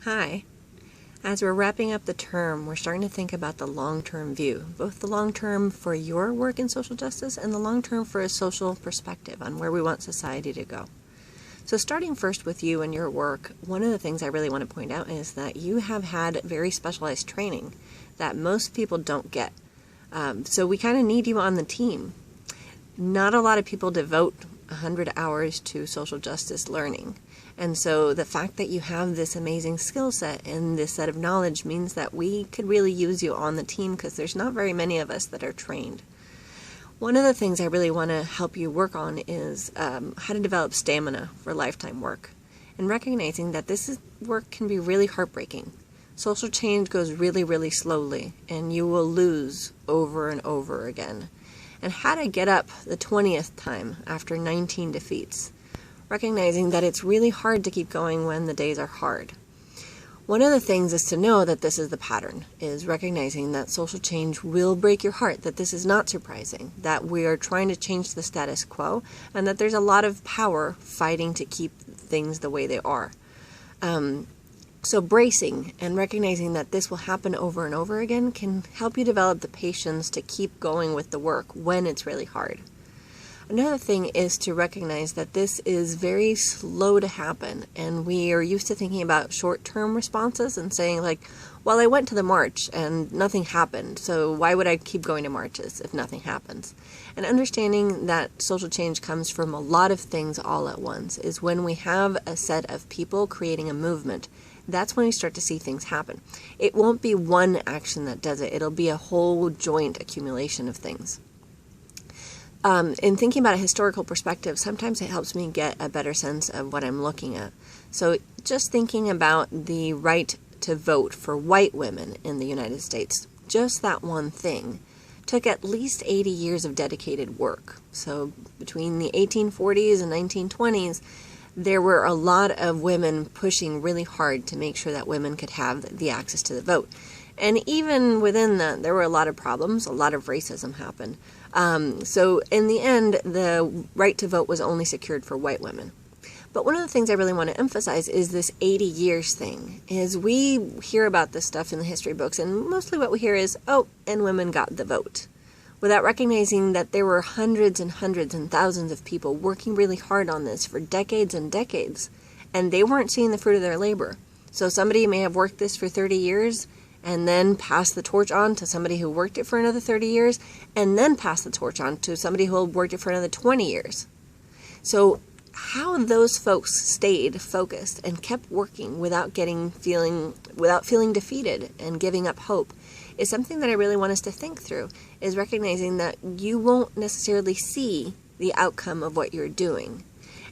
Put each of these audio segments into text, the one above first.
Hi. As we're wrapping up the term, we're starting to think about the long-term view, both the long-term for your work in social justice and the long-term for a social perspective on where we want society to go. So starting first with you and your work, one of the things I really want to point out is that you have had very specialized training that most people don't get. So we kind of need you on the team. Not a lot of people devote 100 hours to social justice learning. And so the fact that you have this amazing skill set and this set of knowledge means that we could really use you on the team because there's not very many of us that are trained. One of the things I really want to help you work on is how to develop stamina for lifetime work and recognizing that work can be really heartbreaking. Social change goes really, really slowly and you will lose over and over again. And how to get up the 20th time after 19 defeats. Recognizing that it's really hard to keep going when the days are hard. One of the things is to know that this is the pattern, is recognizing that social change will break your heart, that this is not surprising, that we are trying to change the status quo, and that there's a lot of power fighting to keep things the way they are. So bracing and recognizing that this will happen over and over again can help you develop the patience to keep going with the work when it's really hard. Another thing is to recognize that this is very slow to happen, and we are used to thinking about short-term responses and saying like, well, I went to the march and nothing happened, so why would I keep going to marches if nothing happens? And understanding that social change comes from a lot of things all at once is when we have a set of people creating a movement. That's when we start to see things happen. It won't be one action that does it. It'll be a whole joint accumulation of things. In thinking about a historical perspective, sometimes it helps me get a better sense of what I'm looking at. So just thinking about the right to vote for white women in the United States, just that one thing took at least 80 years of dedicated work. So between the 1840s and 1920s, there were a lot of women pushing really hard to make sure that women could have the access to the vote. And even within that, there were a lot of problems, a lot of racism happened. So in the end, the right to vote was only secured for white women. But one of the things I really want to emphasize is this 80 years thing, is we hear about this stuff in the history books, and mostly what we hear is, oh, and women got the vote, without recognizing that there were hundreds and hundreds and thousands of people working really hard on this for decades and decades, and they weren't seeing the fruit of their labor. So somebody may have worked this for 30 years, and then pass the torch on to somebody who worked it for another 30 years, and then pass the torch on to somebody who worked it for another 20 years. So how those folks stayed focused and kept working without feeling defeated and giving up hope is something that I really want us to think through, is recognizing that you won't necessarily see the outcome of what you're doing.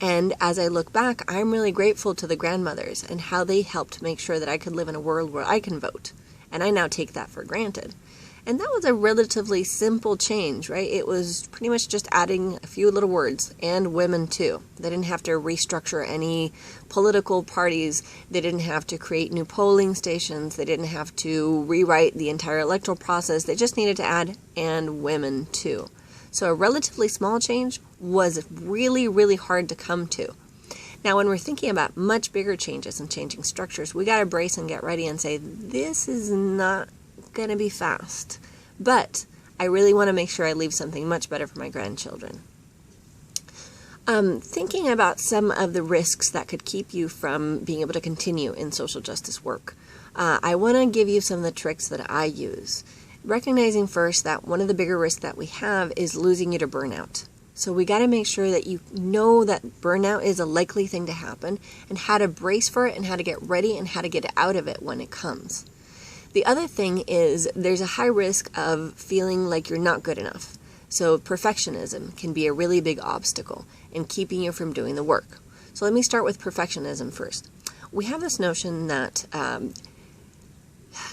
And as I look back, I'm really grateful to the grandmothers and how they helped make sure that I could live in a world where I can vote. And I now take that for granted. And that was a relatively simple change, right? It was pretty much just adding a few little words, and women too. They didn't have to restructure any political parties. They didn't have to create new polling stations. They didn't have to rewrite the entire electoral process. They just needed to add, and women too. So a relatively small change was really, really hard to come to. Now, when we're thinking about much bigger changes and changing structures, we got to brace and get ready and say, this is not going to be fast. But I really want to make sure I leave something much better for my grandchildren. Thinking about some of the risks that could keep you from being able to continue in social justice work, I want to give you some of the tricks that I use. Recognizing first that one of the bigger risks that we have is losing you to burnout. So we got to make sure that you know that burnout is a likely thing to happen and how to brace for it and how to get ready and how to get out of it when it comes. The other thing is there's a high risk of feeling like you're not good enough. So perfectionism can be a really big obstacle in keeping you from doing the work. So let me start with perfectionism first. We have this notion that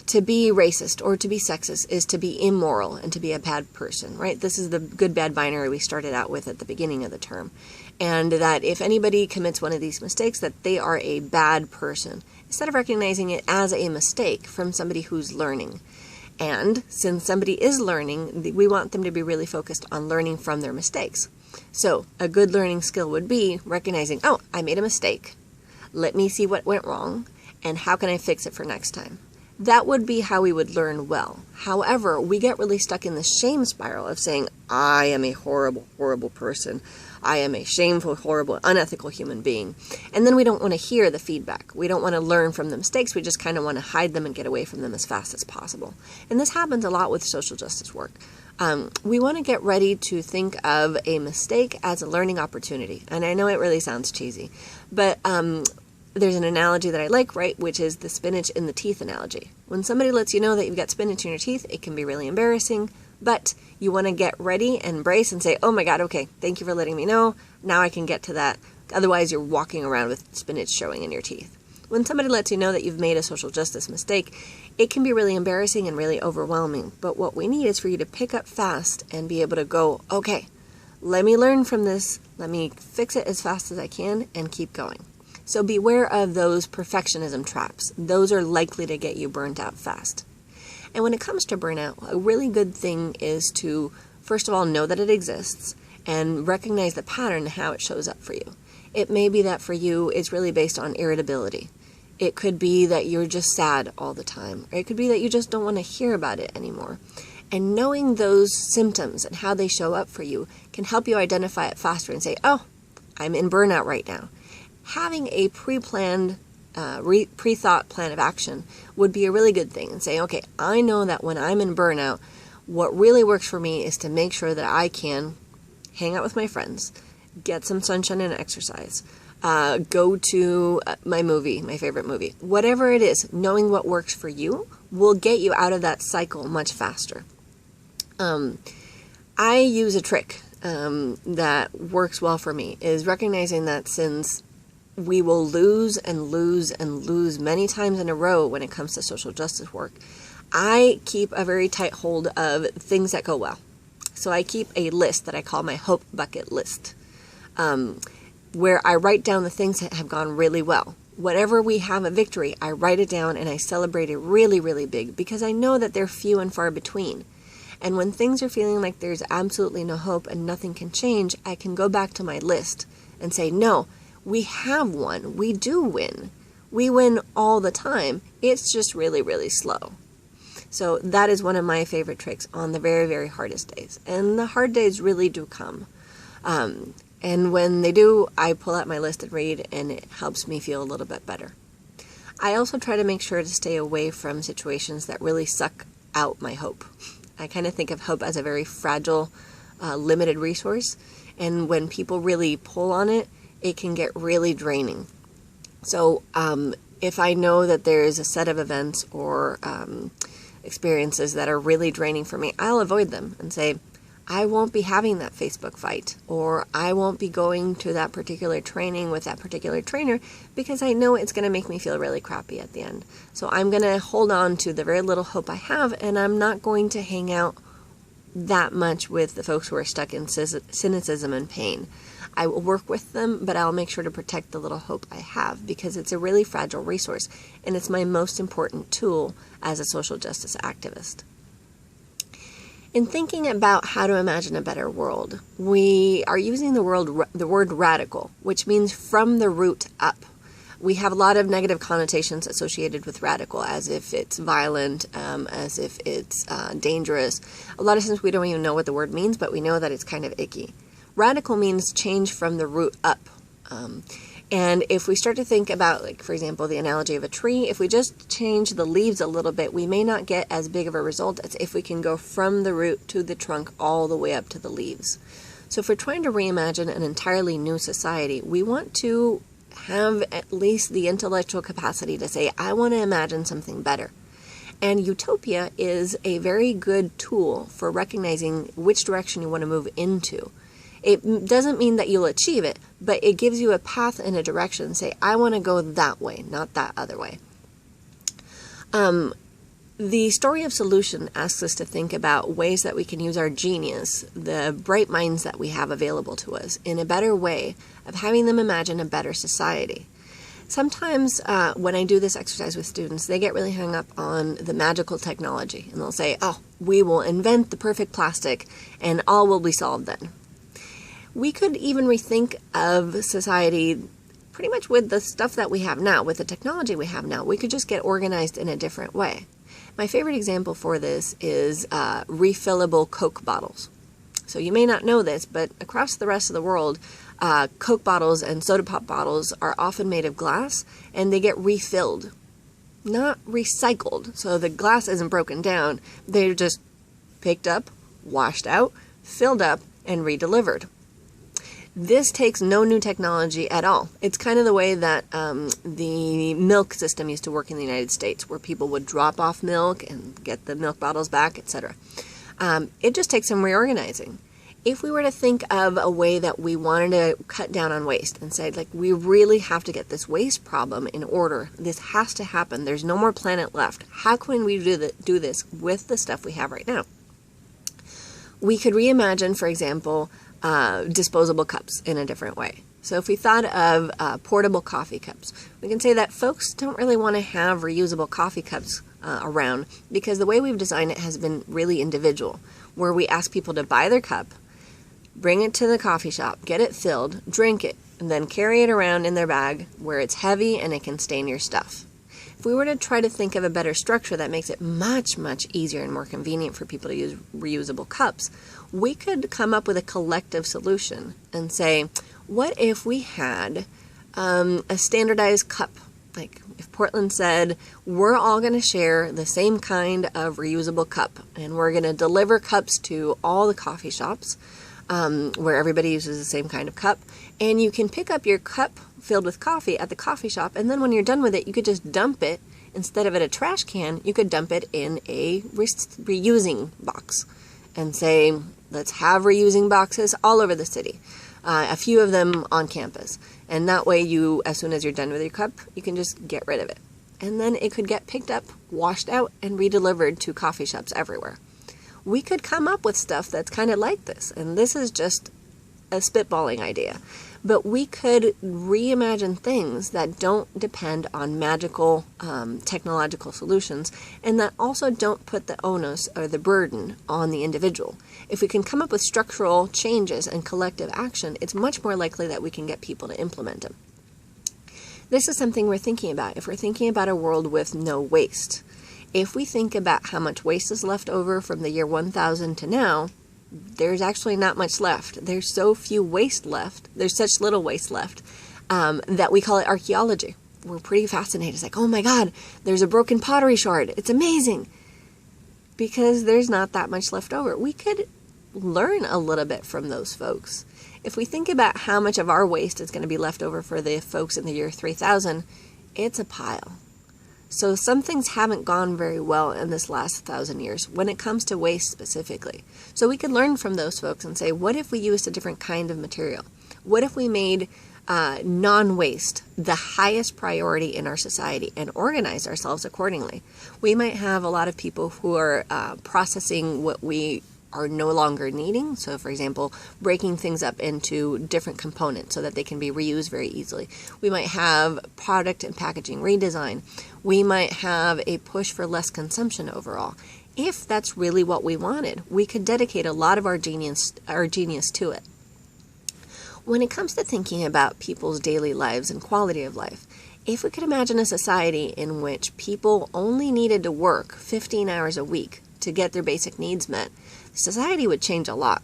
to be racist or to be sexist is to be immoral and to be a bad person, right? This is the good-bad binary we started out with at the beginning of the term. And that if anybody commits one of these mistakes, that they are a bad person, instead of recognizing it as a mistake from somebody who's learning. And since somebody is learning, we want them to be really focused on learning from their mistakes. So a good learning skill would be recognizing, oh, I made a mistake. Let me see what went wrong. and how can I fix it for next time? That would be how we would learn well. However, we get really stuck in the shame spiral of saying, I am a horrible, horrible person. I am a shameful, horrible, unethical human being. And then we don't want to hear the feedback. We don't want to learn from the mistakes. We just kind of want to hide them and get away from them as fast as possible. And this happens a lot with social justice work. We want to get ready to think of a mistake as a learning opportunity. And I know it really sounds cheesy, but there's an analogy that I like, right, which is the spinach in the teeth analogy. When somebody lets you know that you've got spinach in your teeth, it can be really embarrassing, but you want to get ready and brace and say, oh my God, okay, thank you for letting me know. Now I can get to that. Otherwise, you're walking around with spinach showing in your teeth. When somebody lets you know that you've made a social justice mistake, it can be really embarrassing and really overwhelming. But what we need is for you to pick up fast and be able to go, okay, let me learn from this. Let me fix it as fast as I can and keep going. So beware of those perfectionism traps. Those are likely to get you burnt out fast. And when it comes to burnout, a really good thing is to, first of all, know that it exists and recognize the pattern and how it shows up for you. It may be that for you, it's really based on irritability. It could be that you're just sad all the time. Or it could be that you just don't want to hear about it anymore. And knowing those symptoms and how they show up for you can help you identify it faster and say, oh, I'm in burnout right now. Having a pre-planned, pre-thought plan of action would be a really good thing, and say, okay, I know that when I'm in burnout, what really works for me is to make sure that I can hang out with my friends, get some sunshine and exercise, go to my favorite movie. Whatever it is, knowing what works for you will get you out of that cycle much faster. I use a trick that works well for me, is recognizing that since we will lose and lose and lose many times in a row when it comes to social justice work, I keep a very tight hold of things that go well. So I keep a list that I call my hope bucket list, where I write down the things that have gone really well. Whenever we have a victory, I write it down and I celebrate it really, really big, because I know that they're few and far between. And when things are feeling like there's absolutely no hope and nothing can change, I can go back to my list and say, no, we have won. We do win. We win all the time. It's just really, really slow. So that is one of my favorite tricks on the very, very hardest days. And the hard days really do come. And when they do, I pull out my list and read, and it helps me feel a little bit better. I also try to make sure to stay away from situations that really suck out my hope. I kind of think of hope as a very fragile, limited resource. And when people really pull on it, it can get really draining. So if I know that there is a set of events or experiences that are really draining for me, I'll avoid them and say, I won't be having that Facebook fight, or I won't be going to that particular training with that particular trainer, because I know it's going to make me feel really crappy at the end. So I'm going to hold on to the very little hope I have, and I'm not going to hang out that much with the folks who are stuck in cynicism and pain. I will work with them, but I'll make sure to protect the little hope I have, because it's a really fragile resource, and it's my most important tool as a social justice activist. In thinking about how to imagine a better world, we are using the word radical, which means from the root up. We have a lot of negative connotations associated with radical, as if it's violent, as if it's dangerous. A lot of times we don't even know what the word means, but we know that it's kind of icky. Radical means change from the root up. And if we start to think about, like, for example, the analogy of a tree, if we just change the leaves a little bit, we may not get as big of a result as if we can go from the root to the trunk all the way up to the leaves. So if we're trying to reimagine an entirely new society, we want to have at least the intellectual capacity to say, I want to imagine something better. And utopia is a very good tool for recognizing which direction you want to move into. It doesn't mean that you'll achieve it, but it gives you a path and a direction. Say, I want to go that way, not that other way. The story of solution asks us to think about ways that we can use our genius, the bright minds that we have available to us, in a better way of having them imagine a better society. Sometimes when I do this exercise with students, they get really hung up on the magical technology, and they'll say, oh, we will invent the perfect plastic and all will be solved then. We could even rethink of society pretty much with the stuff that we have now, with the technology we have now, we could just get organized in a different way. My favorite example for this is refillable Coke bottles. So you may not know this, but across the rest of the world, Coke bottles and soda pop bottles are often made of glass, and they get refilled, not recycled. So the glass isn't broken down. They're just picked up, washed out, filled up, and redelivered. This takes no new technology at all. It's kind of the way that the milk system used to work in the United States, where people would drop off milk and get the milk bottles back, etc. It just takes some reorganizing. If we were to think of a way that we wanted to cut down on waste and say, like, we really have to get this waste problem in order. This has to happen. There's no more planet left. How can we do this with the stuff we have right now? We could reimagine, for example, disposable cups in a different way. So if we thought of portable coffee cups, we can say that folks don't really want to have reusable coffee cups around, because the way we've designed it has been really individual, where we ask people to buy their cup, bring it to the coffee shop, get it filled, drink it, and then carry it around in their bag where it's heavy and it can stain your stuff. If we were to try to think of a better structure that makes it much, much easier and more convenient for people to use reusable cups, we could come up with a collective solution and say, what if we had a standardized cup? Like if Portland said, we're all going to share the same kind of reusable cup, and we're going to deliver cups to all the coffee shops where everybody uses the same kind of cup, and you can pick up your cup filled with coffee at the coffee shop, and then when you're done with it, you could just dump it. Instead of in a trash can, you could dump it in a reusing box and say, let's have reusing boxes all over the city, a few of them on campus. And that way you, as soon as you're done with your cup, you can just get rid of it. And then it could get picked up, washed out, and redelivered to coffee shops everywhere. We could come up with stuff that's kind of like this. And this is just a spitballing idea. But we could reimagine things that don't depend on magical technological solutions, and that also don't put the onus or the burden on the individual. If we can come up with structural changes and collective action, it's much more likely that we can get people to implement them. This is something we're thinking about. If we're thinking about a world with no waste, if we think about how much waste is left over from the year 1000 to now, there's actually not much left. There's so few waste left. There's such little waste left that we call it archaeology. We're pretty fascinated. It's like, oh my God, there's a broken pottery shard. It's amazing. Because there's not that much left over. We could learn a little bit from those folks. If we think about how much of our waste is going to be left over for the folks in the year 3000, it's a pile. So some things haven't gone very well in this last 1,000 years when it comes to waste specifically. So we could learn from those folks and say, what if we used a different kind of material? What if we made non-waste the highest priority in our society and organized ourselves accordingly? We might have a lot of people who are processing what we are no longer needing. So for example, breaking things up into different components so that they can be reused very easily. We might have product and packaging redesign. We might have a push for less consumption overall. If that's really what we wanted, we could dedicate a lot of our genius to it. When it comes to thinking about people's daily lives and quality of life, if we could imagine a society in which people only needed to work 15 hours a week to get their basic needs met, society would change a lot.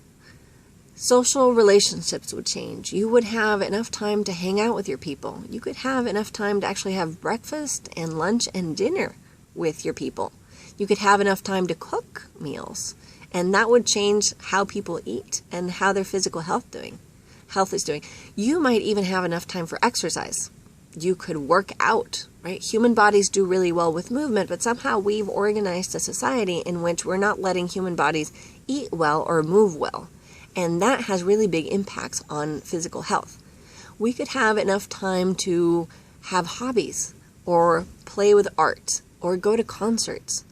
Social relationships would change. You would have enough time to hang out with your people. You could have enough time to actually have breakfast and lunch and dinner with your people. You could have enough time to cook meals. And that would change how people eat and how their physical health is doing. You might even have enough time for exercise. You could work out, right? Human bodies do really well with movement, but somehow we've organized a society in which we're not letting human bodies eat well or move well. And that has really big impacts on physical health. We could have enough time to have hobbies or play with art or go to concerts.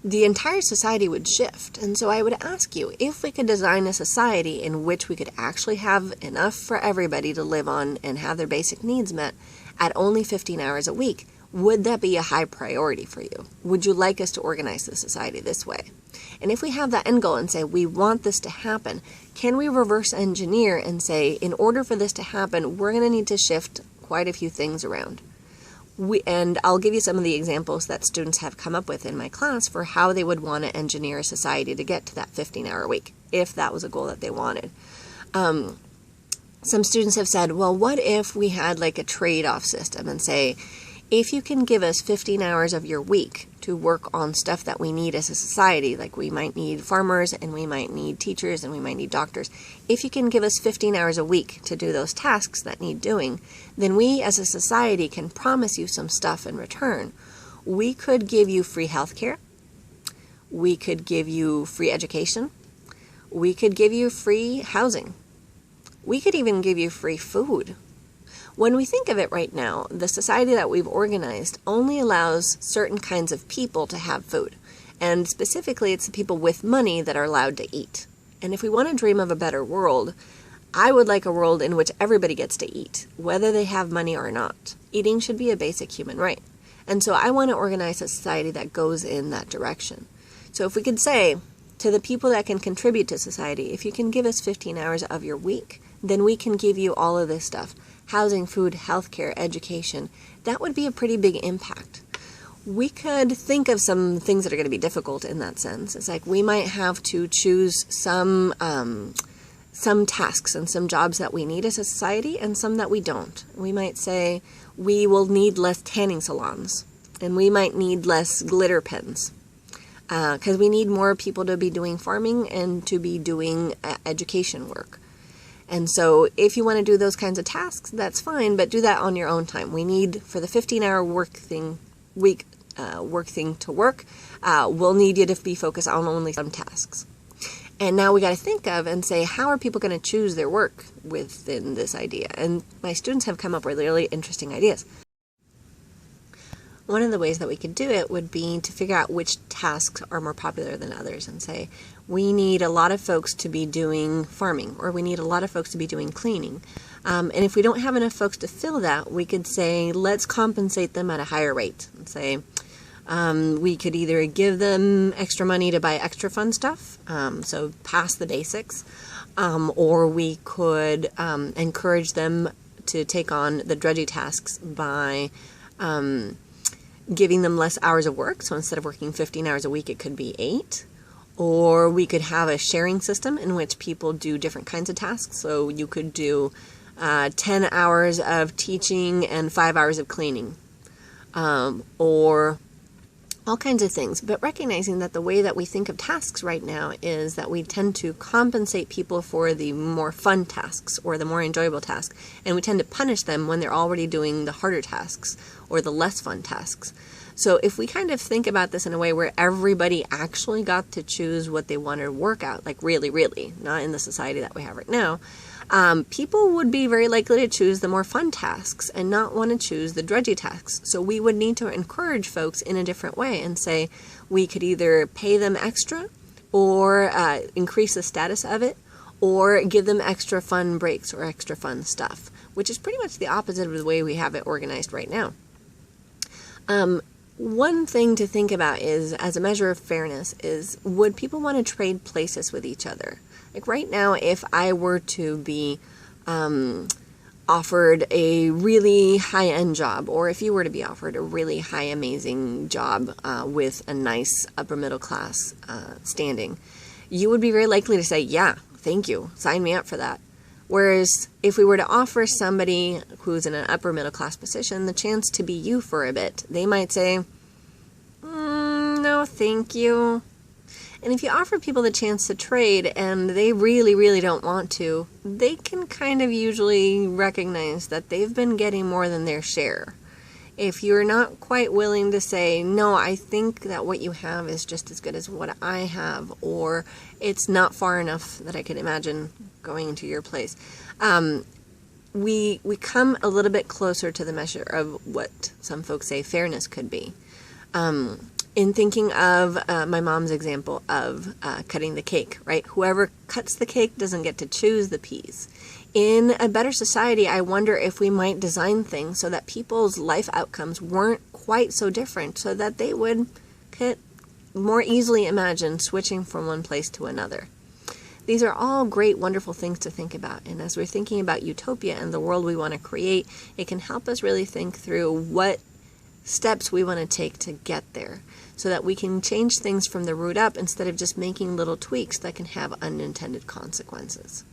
The entire society would shift. And so I would ask you, if we could design a society in which we could actually have enough for everybody to live on and have their basic needs met at only 15 hours a week, would that be a high priority for you? Would you like us to organize the society this way? And if we have that end goal and say, we want this to happen, can we reverse engineer and say, in order for this to happen, we're going to need to shift quite a few things around. And I'll give you some of the examples that students have come up with in my class for how they would want to engineer a society to get to that 15-hour week, if that was a goal that they wanted. Some students have said, well, what if we had like a trade-off system and say, if you can give us 15 hours of your week to work on stuff that we need as a society, like we might need farmers and we might need teachers and we might need doctors, if you can give us 15 hours a week to do those tasks that need doing, then we as a society can promise you some stuff in return. We could give you free healthcare. We could give you free education. We could give you free housing. We could even give you free food. When we think of it right now, the society that we've organized only allows certain kinds of people to have food. And specifically, it's the people with money that are allowed to eat. And if we want to dream of a better world, I would like a world in which everybody gets to eat, whether they have money or not. Eating should be a basic human right. And so I want to organize a society that goes in that direction. So if we could say to the people that can contribute to society, if you can give us 15 hours of your week, then we can give you all of this stuff. Housing, food, healthcare, education. That would be a pretty big impact. We could think of some things that are going to be difficult in that sense. It's like we might have to choose some tasks and some jobs that we need as a society and some that we don't. We might say we will need less tanning salons and we might need less glitter pens because we need more people to be doing farming and to be doing education work. And so if you want to do those kinds of tasks, that's fine, but do that on your own time. We need, for the 15-hour work thing to work, we'll need you to be focused on only some tasks. And now we got to think of and say, how are people going to choose their work within this idea? And my students have come up with really interesting ideas. One of the ways that we could do it would be to figure out which tasks are more popular than others and say, we need a lot of folks to be doing farming, or we need a lot of folks to be doing cleaning. And if we don't have enough folks to fill that, we could say, let's compensate them at a higher rate. And say, we could either give them extra money to buy extra fun stuff, so past the basics, or we could encourage them to take on the drudgy tasks by giving them less hours of work. So instead of working 15 hours a week, it could be 8. Or we could have a sharing system in which people do different kinds of tasks. So you could do 10 hours of teaching and 5 hours of cleaning. Or all kinds of things. But recognizing that the way that we think of tasks right now is that we tend to compensate people for the more fun tasks or the more enjoyable tasks. And we tend to punish them when they're already doing the harder tasks or the less fun tasks. So if we kind of think about this in a way where everybody actually got to choose what they wanted to work out, like really, really, not in the society that we have right now, people would be very likely to choose the more fun tasks and not want to choose the drudgy tasks. So we would need to encourage folks in a different way and say we could either pay them extra or increase the status of it, or give them extra fun breaks or extra fun stuff, which is pretty much the opposite of the way we have it organized right now. One thing to think about is, as a measure of fairness, is would people want to trade places with each other? Like right now, if I were to be offered a really high-end job, or if you were to be offered a really high, amazing job with a nice upper middle class standing, you would be very likely to say, yeah, thank you, sign me up for that. Whereas if we were to offer somebody who's in an upper middle class position the chance to be you for a bit, they might say, no, thank you. And if you offer people the chance to trade and they really, really don't want to, they can kind of usually recognize that they've been getting more than their share. If you're not quite willing to say, no, I think that what you have is just as good as what I have, or it's not far enough that I could imagine going into your place, we come a little bit closer to the measure of what some folks say fairness could be. In thinking of my mom's example of cutting the cake, right? Whoever cuts the cake doesn't get to choose the piece. In a better society, I wonder if we might design things so that people's life outcomes weren't quite so different, so that they would more easily imagine switching from one place to another. These are all great, wonderful things to think about. And as we're thinking about utopia and the world we want to create, it can help us really think through what steps we want to take to get there, so that we can change things from the root up instead of just making little tweaks that can have unintended consequences.